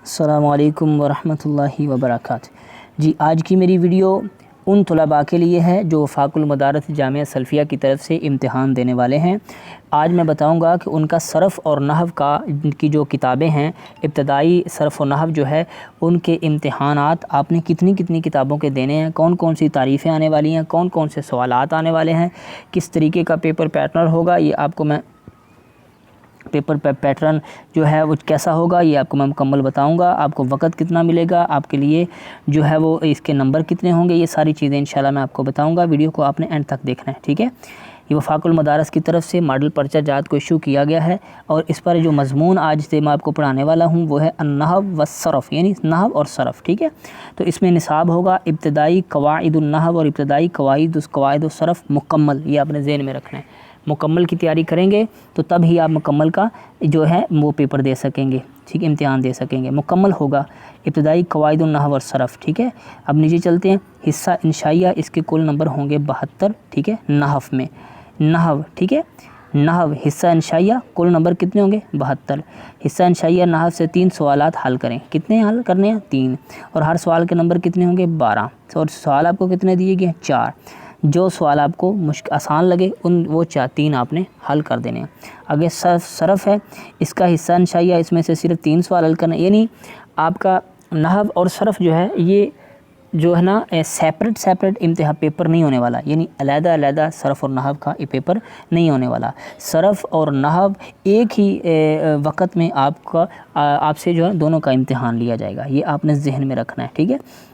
السلام علیکم ورحمۃ اللہ وبرکاتہ۔ جی آج کی میری ویڈیو ان طلباء کے لیے ہے جو وفاق المدارس جامعہ سلفیہ کی طرف سے امتحان دینے والے ہیں۔ آج میں بتاؤں گا کہ ان کا صرف اور نحو کی جو کتابیں ہیں، ابتدائی صرف و نحو جو ہے، ان کے امتحانات آپ نے کتنی کتابوں کے دینے ہیں، کون کون سی تعریفیں آنے والی ہیں، کون کون سے سوالات آنے والے ہیں، کس طریقے کا پیپر پیٹرن ہوگا، یہ آپ کو میں پیپر پیٹرن جو ہے وہ کیسا ہوگا یہ آپ کو میں مکمل بتاؤں گا۔ آپ کو وقت کتنا ملے گا، آپ کے لیے جو ہے وہ اس کے نمبر کتنے ہوں گے، یہ ساری چیزیں انشاءاللہ میں آپ کو بتاؤں گا۔ ویڈیو کو آپ نے اینڈ تک دیکھنا ہے، ٹھیک ہے۔ یہ وفاق المدارس کی طرف سے ماڈل پرچہ جات کو ایشو کیا گیا ہے، اور اس پر جو مضمون آج سے میں آپ کو پڑھانے والا ہوں وہ ہے النحو والصرف، یعنی نحو اور صرف، ٹھیک ہے۔ تو اس میں نصاب ہوگا ابتدائی قواعد النحو اور ابتدائی قواعد الصرف مکمل، یہ آپ نے ذہن میں رکھنا ہے۔ مکمل کی تیاری کریں گے تو تب ہی آپ مکمل کا جو ہے وہ پیپر دے سکیں گے، ٹھیک، امتحان دے سکیں گے، مکمل ہوگا ابتدائی قواعد النحو والصرف، ٹھیک ہے۔ اب نیچے چلتے ہیں، حصہ انشائیہ، اس کے کل نمبر ہوں گے 72، ٹھیک ہے، نحو میں، نحو، ٹھیک ہے، نحو حصہ انشائیہ کل نمبر کتنے ہوں گے 72۔ حصہ انشائیہ نحو سے 3 سوالات حل کریں، کتنے حل کرنے ہیں 3، اور ہر سوال کے نمبر کتنے ہوں گے 12، اور سوال آپ کو کتنے دیے گئے ہیں 4۔ جو سوال آپ کو آسان لگے وہ 3 آپ نے حل کر دینے ہیں۔ اگر صرف ہے، اس کا حصہ انشائیہ، اس میں سے صرف 3 سوال حل کرنے، یعنی آپ کا نحو اور صرف جو ہے یہ جو ہے نا سیپریٹ امتحان پیپر نہیں ہونے والا، یعنی علیحدہ صرف اور نحو کا یہ پیپر نہیں ہونے والا۔ صرف اور نحو ایک ہی وقت میں آپ سے جو ہے دونوں کا امتحان لیا جائے گا، یہ آپ نے ذہن میں رکھنا ہے، ٹھیک ہے۔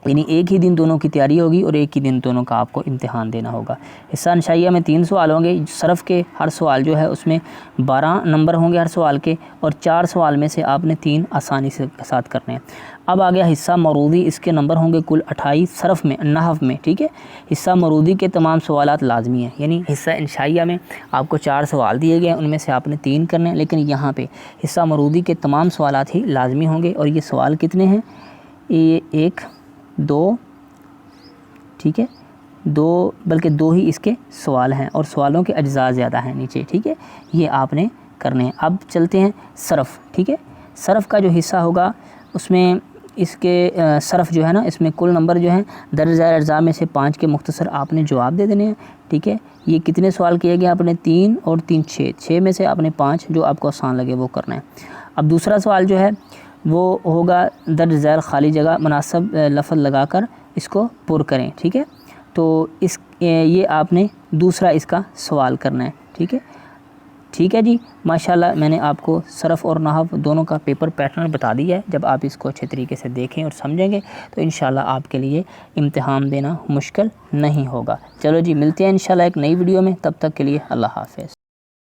یعنی ایک ہی دن دونوں کی تیاری ہوگی اور ایک ہی دن دونوں کا آپ کو امتحان دینا ہوگا۔ حصہ انشائیہ میں 3 سوال ہوں گے، صرف کے ہر سوال جو ہے اس میں 12 نمبر ہوں گے ہر سوال کے، اور 4 سوال میں سے آپ نے 3 آسانی سے ساتھ کرنے ہیں۔ اب آ گیا حصہ مرودی، اس کے نمبر ہوں گے کل 28 صرف میں، نحو میں، ٹھیک ہے۔ حصہ مرودی کے تمام سوالات لازمی ہیں، یعنی حصہ انشائیہ میں آپ کو 4 سوال دیے گئے ہیں، ان میں سے آپ نے 3 کرنے ہیں، لیکن یہاں پہ حصہ مرودی کے تمام سوالات ہی لازمی ہوں گے، اور یہ سوال کتنے ہیں، یہ 1 2، ٹھیک ہے، 2 بلکہ 2 ہی اس کے سوال ہیں، اور سوالوں کے اجزاء زیادہ ہیں نیچے، ٹھیک ہے، یہ آپ نے کرنے ہیں۔ اب چلتے ہیں صرف، ٹھیک ہے۔ صرف کا جو حصہ ہوگا اس میں اس کے صرف جو ہے نا، اس میں کل نمبر جو ہیں درج ذیل اجزاء میں سے 5 کے مختصر آپ نے جواب دے دینے ہیں، ٹھیک ہے۔ یہ کتنے سوال کیے گئے آپ نے 3 اور 3 6 میں سے آپ نے 5 جو آپ کو آسان لگے وہ کرنا ہے۔ اب دوسرا سوال جو ہے وہ ہوگا درج ذیل خالی جگہ مناسب لفظ لگا کر اس کو پر کریں، ٹھیک ہے۔ تو یہ آپ نے دوسرا اس کا سوال کرنا ہے، ٹھیک ہے، ٹھیک ہے جی۔ ماشاءاللہ میں نے آپ کو صرف اور نحو دونوں کا پیپر پیٹرن بتا دیا ہے، جب آپ اس کو اچھے طریقے سے دیکھیں اور سمجھیں گے تو انشاءاللہ آپ کے لیے امتحان دینا مشکل نہیں ہوگا۔ چلو جی، ملتے ہیں انشاءاللہ ایک نئی ویڈیو میں، تب تک کے لیے اللہ حافظ۔